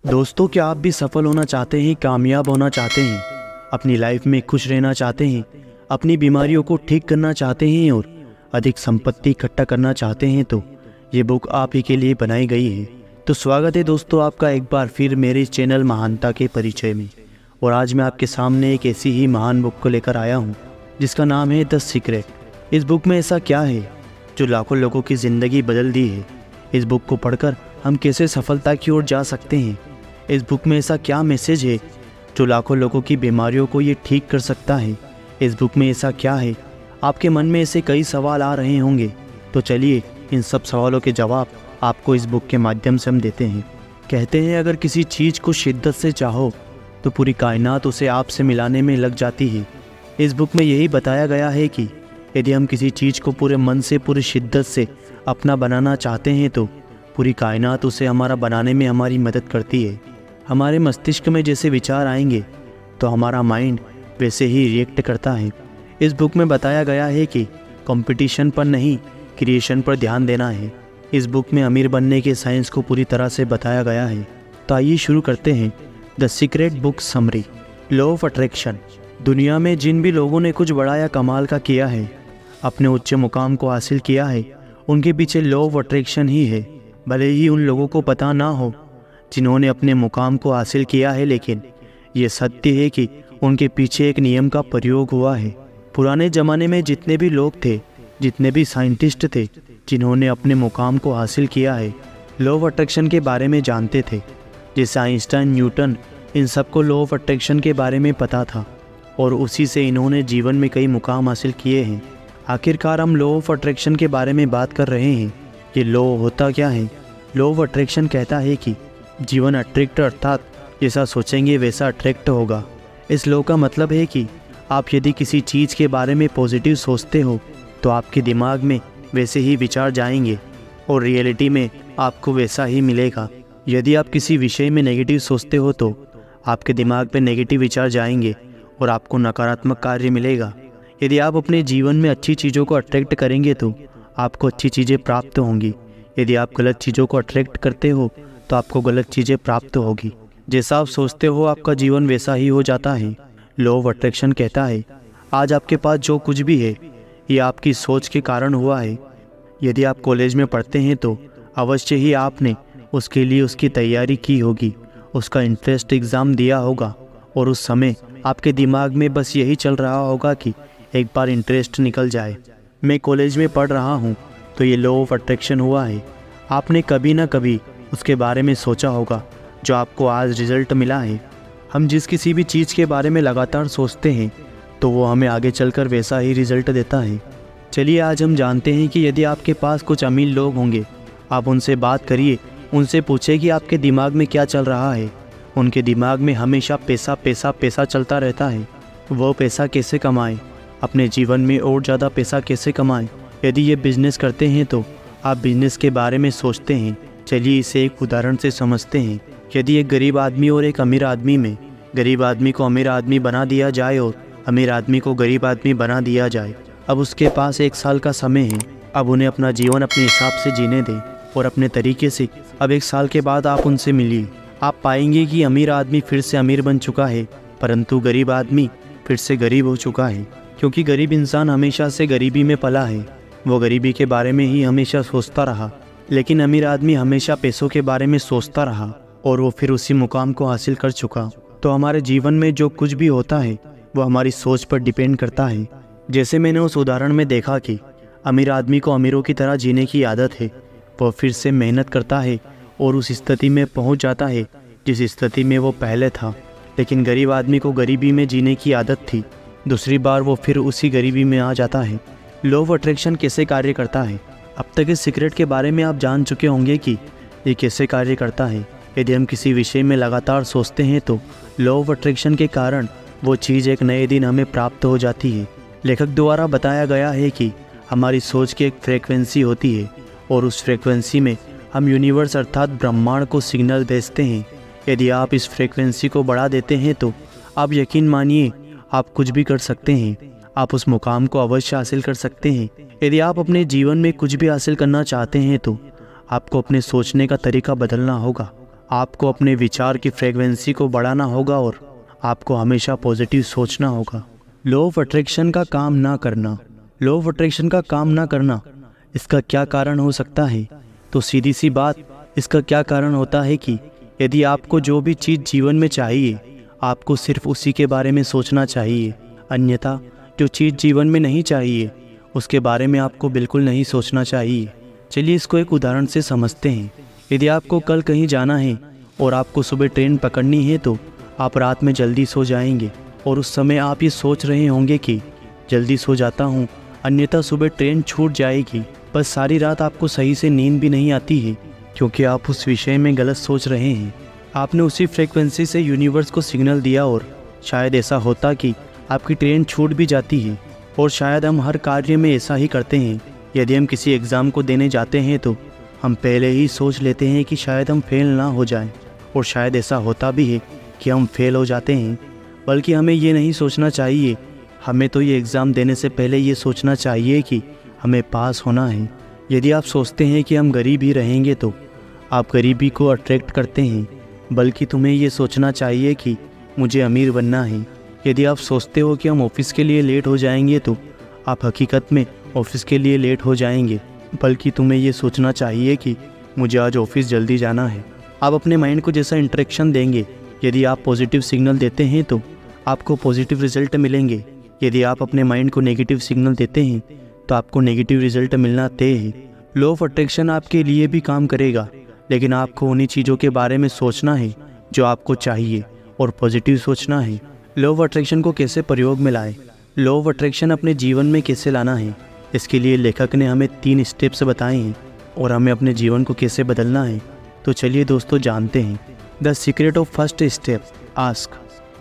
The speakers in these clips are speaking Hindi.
दोस्तों, क्या आप भी सफल होना चाहते हैं, कामयाब होना चाहते हैं, अपनी लाइफ में खुश रहना चाहते हैं, अपनी बीमारियों को ठीक करना चाहते हैं और अधिक संपत्ति इकट्ठा करना चाहते हैं तो ये बुक आप ही के लिए बनाई गई है। तो स्वागत है दोस्तों आपका एक बार फिर मेरे इस चैनल महानता के परिचय में। और आज मैं आपके सामने एक ऐसी ही महान बुक को लेकर आया हूँ जिसका नाम है द सीक्रेट। इस बुक में ऐसा क्या है जो लाखों लोगों की ज़िंदगी बदल दी है? इस बुक को पढ़कर हम कैसे सफलता की ओर जा सकते हैं? इस बुक में ऐसा क्या मैसेज है जो लाखों लोगों की बीमारियों को ये ठीक कर सकता है? इस बुक में ऐसा क्या है? आपके मन में ऐसे कई सवाल आ रहे होंगे, तो चलिए इन सब सवालों के जवाब आपको इस बुक के माध्यम से हम देते हैं। कहते हैं अगर किसी चीज़ को शिद्दत से चाहो तो पूरी कायनात उसे आपसे मिलाने में लग जाती है। इस बुक में यही बताया गया है कि यदि हम किसी चीज़ को पूरे मन से, पूरी शिद्दत से अपना बनाना चाहते हैं तो पूरी कायनात उसे हमारा बनाने में हमारी मदद करती है। हमारे मस्तिष्क में जैसे विचार आएंगे तो हमारा माइंड वैसे ही रिएक्ट करता है। इस बुक में बताया गया है कि कंपटीशन पर नहीं, क्रिएशन पर ध्यान देना है। इस बुक में अमीर बनने के साइंस को पूरी तरह से बताया गया है। तो आइए शुरू करते हैं the secret book summary. Law of attraction. दुनिया में जिन भी लोगों ने कुछ बड़ा या कमाल का किया है, अपने उच्च मुकाम को हासिल किया है, उनके पीछे लॉ ऑफ अट्रैक्शन ही है। भले ही उन लोगों को पता ना हो जिन्होंने अपने मुकाम को हासिल किया है, लेकिन ये सत्य है कि उनके पीछे एक नियम का प्रयोग हुआ है। पुराने ज़माने में जितने भी लोग थे, जितने भी साइंटिस्ट थे जिन्होंने अपने मुकाम को हासिल किया है, लॉ ऑफ अट्रैक्शन के बारे में जानते थे। जैसे आइंस्टाइन, न्यूटन, इन सबको लॉ ऑफ अट्रैक्शन के बारे में पता था और उसी से इन्होंने जीवन में कई मुकाम हासिल किए हैं। आखिरकार हम लॉ ऑफ अट्रैक्शन के बारे में बात कर रहे हैं। ये लॉ होता क्या है? लॉ ऑफ अट्रैक्शन कहता है कि जीवन अट्रैक्ट, अर्थात जैसा सोचेंगे वैसा अट्रैक्ट होगा। इस लॉ का मतलब है कि आप यदि किसी चीज़ के बारे में पॉजिटिव सोचते हो तो आपके दिमाग में वैसे ही विचार जाएंगे और रियलिटी में आपको वैसा ही मिलेगा। यदि आप किसी विषय में नेगेटिव सोचते हो तो आपके दिमाग में नेगेटिव विचार जाएंगे और आपको नकारात्मक कार्य मिलेगा। यदि आप अपने जीवन में अच्छी चीज़ों को अट्रैक्ट करेंगे तो आपको अच्छी चीज़ें प्राप्त होंगी। यदि आप गलत चीज़ों को अट्रैक्ट करते हो तो आपको गलत चीज़ें प्राप्त होगी। जैसा आप सोचते हो आपका जीवन वैसा ही हो जाता है। लॉ ऑफ अट्रैक्शन कहता है आज आपके पास जो कुछ भी है ये आपकी सोच के कारण हुआ है। यदि आप कॉलेज में पढ़ते हैं तो अवश्य ही आपने उसके लिए उसकी तैयारी की होगी, उसका इंट्रेंस एग्ज़ाम दिया होगा और उस समय आपके दिमाग में बस यही चल रहा होगा कि एक बार इंटरेस्ट निकल जाए। मैं कॉलेज में पढ़ रहा हूँ तो ये लॉ ऑफ अट्रैक्शन हुआ है। आपने कभी ना कभी उसके बारे में सोचा होगा जो आपको आज रिज़ल्ट मिला है। हम जिस किसी भी चीज़ के बारे में लगातार सोचते हैं तो वो हमें आगे चलकर वैसा ही रिज़ल्ट देता है। चलिए आज हम जानते हैं कि यदि आपके पास कुछ अमीर लोग होंगे, आप उनसे बात करिए, उनसे पूछे कि आपके दिमाग में क्या चल रहा है। उनके दिमाग में हमेशा पैसा पैसा पैसा चलता रहता है। वो पैसा कैसे कमाएं, अपने जीवन में और ज़्यादा पैसा कैसे कमाएं। यदि ये बिज़नेस करते हैं तो आप बिज़नेस के बारे में सोचते हैं। चलिए इसे एक उदाहरण से समझते हैं। यदि एक गरीब आदमी और एक अमीर आदमी में गरीब आदमी को अमीर आदमी बना दिया जाए और अमीर आदमी को गरीब आदमी बना दिया जाए, अब उसके पास 1 साल का समय है। अब उन्हें अपना जीवन अपने हिसाब से जीने दें और अपने तरीके से। अब 1 साल के बाद आप उनसे मिलिए, आप पाएंगे कि अमीर आदमी फिर से अमीर बन चुका है, परंतु गरीब आदमी फिर से गरीब हो चुका है। क्योंकि गरीब इंसान हमेशा से गरीबी में पला है, वो गरीबी के बारे में ही हमेशा सोचता रहा। लेकिन अमीर आदमी हमेशा पैसों के बारे में सोचता रहा और वो फिर उसी मुकाम को हासिल कर चुका। तो हमारे जीवन में जो कुछ भी होता है वो हमारी सोच पर डिपेंड करता है। जैसे मैंने उस उदाहरण में देखा कि अमीर आदमी को अमीरों की तरह जीने की आदत है। वो फिर से मेहनत करता है और उस स्थिति में पहुंच जाता है जिस स्थिति में वो पहले था। लेकिन गरीब आदमी को गरीबी में जीने की आदत थी, दूसरी बार वो फिर उसी गरीबी में आ जाता है। लॉ ऑफ अट्रैक्शन कैसे कार्य करता है? अब तक इस सीक्रेट के बारे में आप जान चुके होंगे कि ये कैसे कार्य करता है। यदि हम किसी विषय में लगातार सोचते हैं तो लॉ ऑफ अट्रैक्शन के कारण वो चीज़ एक नए दिन हमें प्राप्त हो जाती है। लेखक द्वारा बताया गया है कि हमारी सोच की एक फ्रीक्वेंसी होती है और उस फ्रीक्वेंसी में हम यूनिवर्स अर्थात ब्रह्मांड को सिग्नल भेजते हैं। यदि आप इस फ्रीक्वेंसी को बढ़ा देते हैं तो आप यकीन मानिए आप कुछ भी कर सकते हैं। आप उस मुकाम को अवश्य हासिल कर सकते हैं। यदि आप अपने जीवन में कुछ भी हासिल करना चाहते हैं तो आपको अपने सोचने का तरीका बदलना होगा। आपको अपने विचार की फ्रीक्वेंसी को बढ़ाना होगा और आपको हमेशा पॉजिटिव सोचना होगा। लॉ ऑफ अट्रैक्शन का काम ना करना। लॉ ऑफ अट्रैक्शन का काम ना करना, इसका क्या कारण हो सकता है? तो सीधी सी बात, इसका क्या कारण होता है कि यदि आपको जो भी चीज़ जीवन में चाहिए, आपको सिर्फ उसी के बारे में सोचना चाहिए। अन्यथा जो चीज़ जीवन में नहीं चाहिए उसके बारे में आपको बिल्कुल नहीं सोचना चाहिए। चलिए इसको एक उदाहरण से समझते हैं। यदि आपको कल कहीं जाना है और आपको सुबह ट्रेन पकड़नी है तो आप रात में जल्दी सो जाएंगे और उस समय आप ये सोच रहे होंगे कि जल्दी सो जाता हूँ, अन्यथा सुबह ट्रेन छूट जाएगी। बस सारी रात आपको सही से नींद भी नहीं आती है क्योंकि आप उस विषय में गलत सोच रहे हैं। आपने उसी फ्रीक्वेंसी से यूनिवर्स को सिग्नल दिया और शायद ऐसा होता कि आपकी ट्रेन छूट भी जाती है। और शायद हम हर कार्य में ऐसा ही करते हैं। यदि हम किसी एग्ज़ाम को देने जाते हैं तो हम पहले ही सोच लेते हैं कि शायद हम फेल ना हो जाएं, और शायद ऐसा होता भी है कि हम फेल हो जाते हैं। बल्कि हमें ये नहीं सोचना चाहिए। हमें तो ये एग्ज़ाम देने से पहले ये सोचना चाहिए कि हमें पास होना है। यदि आप सोचते हैं कि हम गरीब ही रहेंगे तो आप गरीबी को अट्रैक्ट करते हैं। बल्कि तुम्हें ये सोचना चाहिए कि मुझे अमीर बनना है। यदि आप सोचते हो कि हम ऑफिस के लिए लेट हो जाएंगे तो आप हकीकत में ऑफिस के लिए लेट हो जाएंगे। बल्कि तुम्हें ये सोचना चाहिए कि मुझे आज ऑफिस जल्दी जाना है। आप अपने माइंड को जैसा इंटरेक्शन देंगे, यदि आप पॉजिटिव सिग्नल देते हैं तो आपको पॉजिटिव रिजल्ट मिलेंगे। यदि आप अपने माइंड को नेगेटिव सिग्नल देते हैं तो आपको नेगेटिव रिजल्ट मिलना तय है। लॉ ऑफ अट्रैक्शन आपके लिए भी काम करेगा, लेकिन आपको उन्हीं चीज़ों के बारे में सोचना है जो आपको चाहिए और पॉजिटिव सोचना है। लॉ ऑफ अट्रैक्शन को कैसे प्रयोग में लाएं? लॉ ऑफ अट्रैक्शन अपने जीवन में कैसे लाना है, इसके लिए लेखक ने हमें 3 स्टेप्स बताए हैं और हमें अपने जीवन को कैसे बदलना है। तो चलिए दोस्तों जानते हैं। The secret of first step, ask.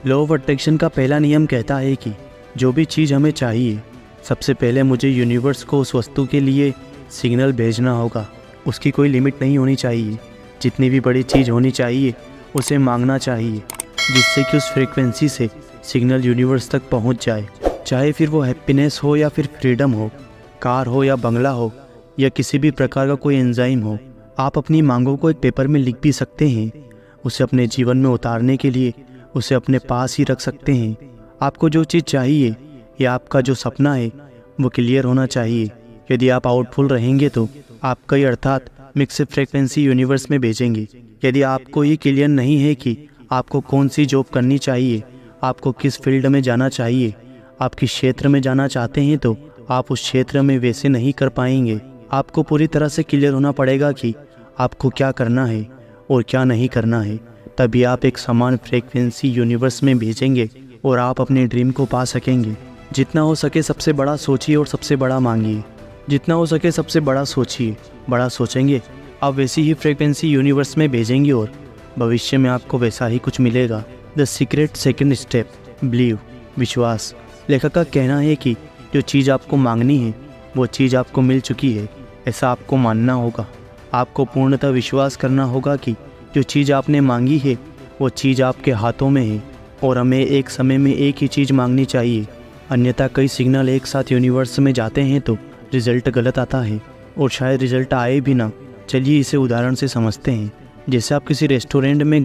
Law of attraction का पहला नियम कहता है कि जो भी चीज़ हमें चाहिए, सबसे पहले मुझे यूनिवर्स को उस वस्तु के लिए सिग्नल भेजना होगा। उसकी कोई लिमिट नहीं होनी चाहिए। जितनी भी बड़ी चीज़ होनी चाहिए उसे मांगना चाहिए, जिससे कि उस फ्रीक्वेंसी से सिग्नल यूनिवर्स तक पहुंच जाए। चाहे फिर वो हैप्पीनेस हो या फिर फ्रीडम हो, कार हो या बंगला हो या किसी भी प्रकार का कोई एंजाइम हो। आप अपनी मांगों को एक पेपर में लिख भी सकते हैं। उसे अपने जीवन में उतारने के लिए उसे अपने पास ही रख सकते हैं। आपको जो चीज़ चाहिए या आपका जो सपना है वो क्लियर होना चाहिए। यदि आप आउटफुल रहेंगे तो आप कई अर्थात मिक्स फ्रीक्वेंसी यूनिवर्स में भेजेंगे। यदि आपको ये क्लियर नहीं है कि आपको कौन सी जॉब करनी चाहिए, आपको किस फील्ड में जाना चाहिए, आप किस क्षेत्र में जाना चाहते हैं, तो आप उस क्षेत्र में वैसे नहीं कर पाएंगे। आपको पूरी तरह से क्लियर होना पड़ेगा कि आपको क्या करना है और क्या नहीं करना है। तभी आप एक समान फ्रीक्वेंसी यूनिवर्स में भेजेंगे और आप अपने ड्रीम को पा सकेंगे। जितना हो सके सबसे बड़ा सोचिए और सबसे बड़ा मांगिए। जितना हो सके सबसे बड़ा सोचिए। बड़ा सोचेंगे आप वैसी ही फ्रीक्वेंसी यूनिवर्स में भेजेंगे और भविष्य में आपको वैसा ही कुछ मिलेगा। The secret second step, believe, विश्वास। लेखक का कहना है कि जो चीज़ आपको मांगनी है वो चीज़ आपको मिल चुकी है, ऐसा आपको मानना होगा। आपको पूर्णतः विश्वास करना होगा कि जो चीज़ आपने मांगी है वो चीज़ आपके हाथों में है। और हमें एक समय में एक ही चीज़ मांगनी चाहिए, अन्यथा कई सिग्नल एक साथ यूनिवर्स में जाते हैं तो रिज़ल्ट गलत आता है और शायद रिज़ल्ट आए भी ना। चलिए इसे उदाहरण से समझते हैं। जैसे आप किसी रेस्टोरेंट में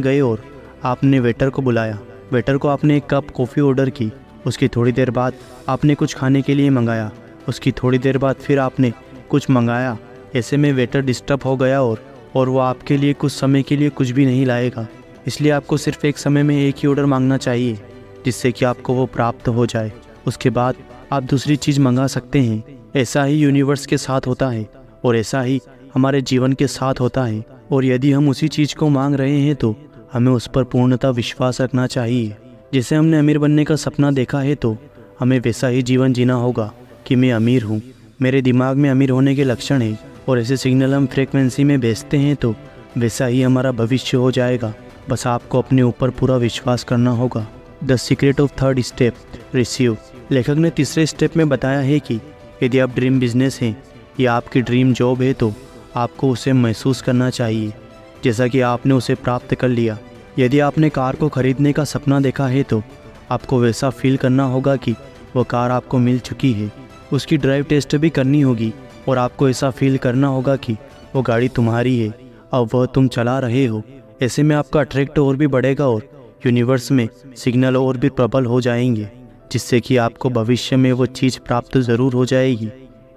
गए और आपने वेटर को बुलाया। वेटर को आपने एक कप कॉफ़ी ऑर्डर की। उसकी थोड़ी देर बाद आपने कुछ खाने के लिए मंगाया। उसकी थोड़ी देर बाद फिर आपने कुछ मंगाया। ऐसे में वेटर डिस्टर्ब हो गया और वो आपके लिए कुछ समय के लिए कुछ भी नहीं लाएगा। इसलिए आपको सिर्फ एक समय में एक ही ऑर्डर मांगना चाहिए जिससे कि आपको वो प्राप्त हो जाए। उसके बाद आप दूसरी चीज़ मंगा सकते हैं। ऐसा ही यूनिवर्स के साथ होता है और ऐसा ही हमारे जीवन के साथ होता है। और यदि हम उसी चीज़ को मांग रहे हैं तो हमें उस पर पूर्णतः विश्वास रखना चाहिए। जैसे हमने अमीर बनने का सपना देखा है तो हमें वैसा ही जीवन जीना होगा कि मैं अमीर हूँ, मेरे दिमाग में अमीर होने के लक्षण हैं, और ऐसे सिग्नल हम फ्रीक्वेंसी में भेजते हैं तो वैसा ही हमारा भविष्य हो जाएगा। बस आपको अपने ऊपर पूरा विश्वास करना होगा। The secret of third step, receive. लेखक ने तीसरे स्टेप में बताया है कि यदि आप ड्रीम बिजनेस हैं या आपकी ड्रीम जॉब है तो आपको उसे महसूस करना चाहिए जैसा कि आपने उसे प्राप्त कर लिया। यदि आपने कार को खरीदने का सपना देखा है तो आपको वैसा फील करना होगा कि वो कार आपको मिल चुकी है। उसकी ड्राइव टेस्ट भी करनी होगी और आपको ऐसा फील करना होगा कि वो गाड़ी तुम्हारी है। अब वह तुम चला रहे हो। ऐसे में आपका अट्रैक्ट और भी बढ़ेगा और यूनिवर्स में सिग्नल और भी प्रबल हो जाएंगे, जिससे कि आपको भविष्य में वो चीज़ प्राप्त ज़रूर हो जाएगी।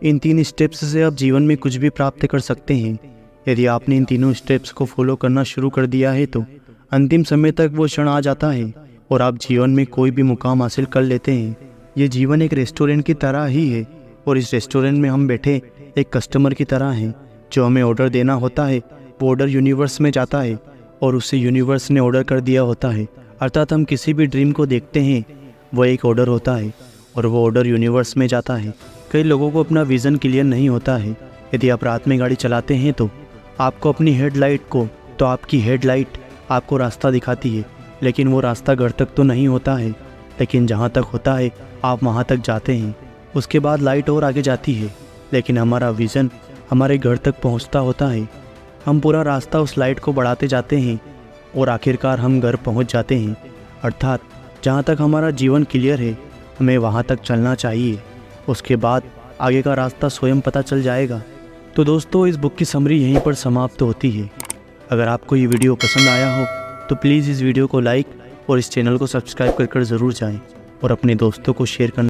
इन 3 स्टेप्स से आप जीवन में कुछ भी प्राप्त कर सकते हैं। यदि आपने इन तीनों स्टेप्स को फॉलो करना शुरू कर दिया है तो अंतिम समय तक वो क्षण आ जाता है और आप जीवन में कोई भी मुकाम हासिल कर लेते हैं। ये जीवन एक रेस्टोरेंट की तरह ही है और इस रेस्टोरेंट में हम बैठे एक कस्टमर की तरह हैं। जो हमें ऑर्डर देना होता है वो ऑर्डर यूनिवर्स में जाता है और उससे यूनिवर्स ने ऑर्डर कर दिया होता है। अर्थात हम किसी भी ड्रीम को देखते हैं वो एक ऑर्डर होता है और वो ऑर्डर यूनिवर्स में जाता है। कई लोगों को अपना विज़न क्लियर नहीं होता है। यदि आप रात में गाड़ी चलाते हैं तो आपको अपनी आपकी हेडलाइट आपको रास्ता दिखाती है, लेकिन वो रास्ता घर तक तो नहीं होता है, लेकिन जहाँ तक होता है आप वहाँ तक जाते हैं। उसके बाद लाइट और आगे जाती है, लेकिन हमारा विज़न हमारे घर तक पहुँचता होता है। हम पूरा रास्ता उस लाइट को बढ़ाते जाते हैं और आखिरकार हम घर पहुँच जाते हैं। अर्थात जहाँ तक हमारा जीवन क्लियर है हमें वहाँ तक चलना चाहिए। उसके बाद आगे का रास्ता स्वयं पता चल जाएगा। तो दोस्तों, इस बुक की समरी यहीं पर समाप्त होती है। अगर आपको ये वीडियो पसंद आया हो तो प्लीज़ इस वीडियो को लाइक और इस चैनल को सब्सक्राइब कर ज़रूर जाएं और अपने दोस्तों को शेयर करना